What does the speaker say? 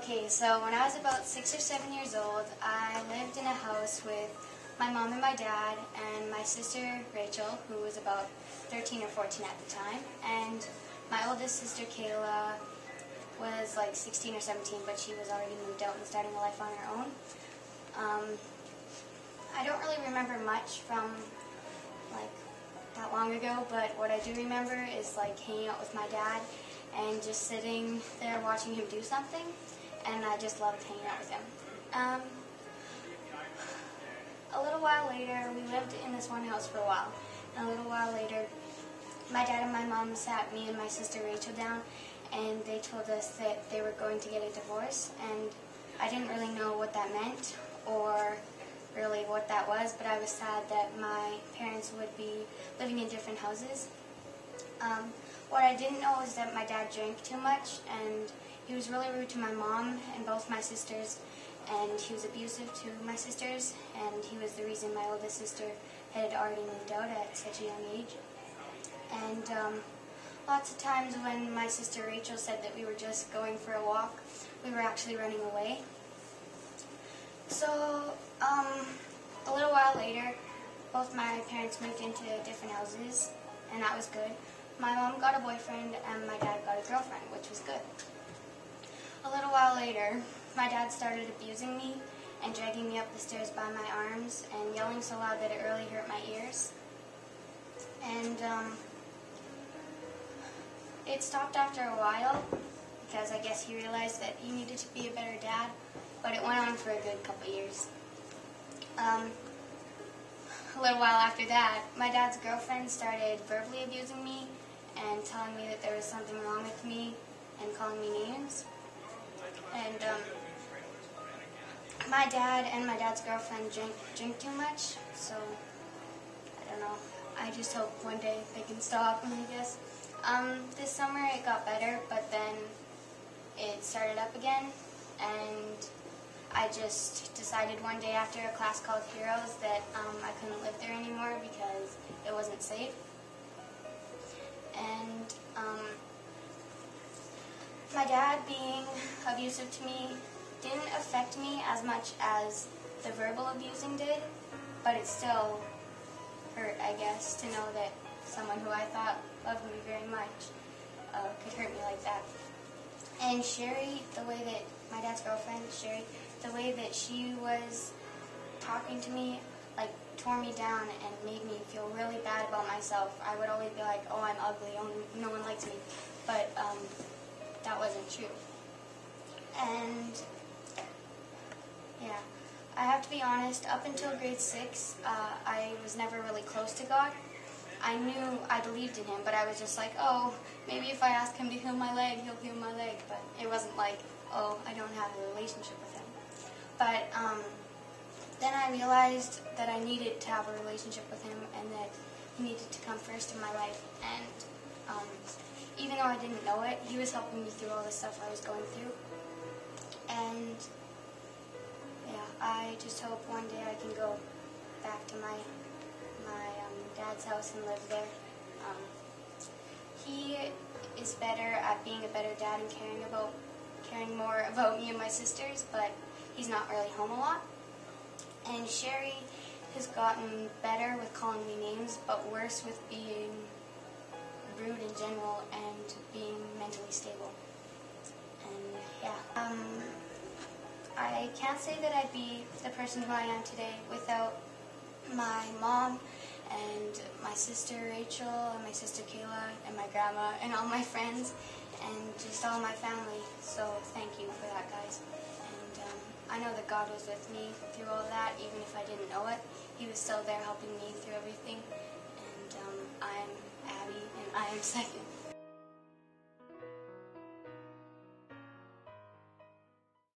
Okay, so when I was about 6 or 7 years old, I lived in a house with my mom and my dad and my sister Rachel, who was about 13 or 14 at the time, and my oldest sister Kayla was like 16 or 17, but she was already moved out and starting a life on her own. I don't really remember much from like that long ago, but what I do remember is like hanging out with my dad and just sitting there watching him do something, and I just loved hanging out with him. A little while later, we lived in this one house for a while, and a little while later, my dad and my mom sat me and my sister Rachel down, and they told us that they were going to get a divorce, and I didn't really know what that meant or really what that was, but I was sad that my parents would be living in different houses. What I didn't know was that my dad drank too much, and he was really rude to my mom and both my sisters, and he was abusive to my sisters, and he was the reason my oldest sister had already moved out at such a young age. And lots of times when my sister Rachel said that we were just going for a walk, we were actually running away. So a little while later, both my parents moved into different houses, and that was good. My mom got a boyfriend and my dad got a girlfriend, which was good. A little while later, my dad started abusing me and dragging me up the stairs by my arms and yelling so loud that it really hurt my ears. And it stopped after a while because I guess he realized that he needed to be a better dad, but it went on for a good couple years. A little while after that, my dad's girlfriend started verbally abusing me and telling me that there was something wrong with me and calling me names. And my dad and my dad's girlfriend drink too much, so I don't know. I just hope one day they can stop, I guess. This summer it got better, but then it started up again, and I just decided one day after a class called Heroes that I couldn't live there anymore because it wasn't safe. And my dad being abusive to me didn't affect me as much as the verbal abusing did, but it still hurt, I guess, to know that someone who I thought loved me very much could hurt me like that. And Sherry, the way that my dad's girlfriend, Sherry, the way that she was talking to me, like, tore me down and made me feel really bad about myself. I would always be like, oh, I'm ugly, oh, no one likes me. But that wasn't true. And, yeah, I have to be honest, up until grade 6, I was never really close to God. I knew I believed in him, but I was just like, oh, maybe if I ask him to heal my leg, he'll heal my leg. But it wasn't like, oh, I don't have a relationship with him. But then I realized that I needed to have a relationship with him and that he needed to come first in my life. And even though I didn't know it, he was helping me through all the stuff I was going through. And yeah, I just hope one day I can go back to my dad's house and live there. He is better at being a better dad and caring more about me and my sisters, but he's not really home a lot. And Sherry has gotten better with calling me names, but worse with being rude in general and being mentally stable. And yeah, I can't say that I'd be the person who I am today without my mom and my sister Rachel and my sister Kayla and my grandma and all my friends and just all my family. So thank you for that, guys. And I know that God was with me through all that, even if I didn't know it. He was still there helping me through everything. And I'm Abby, and I am second.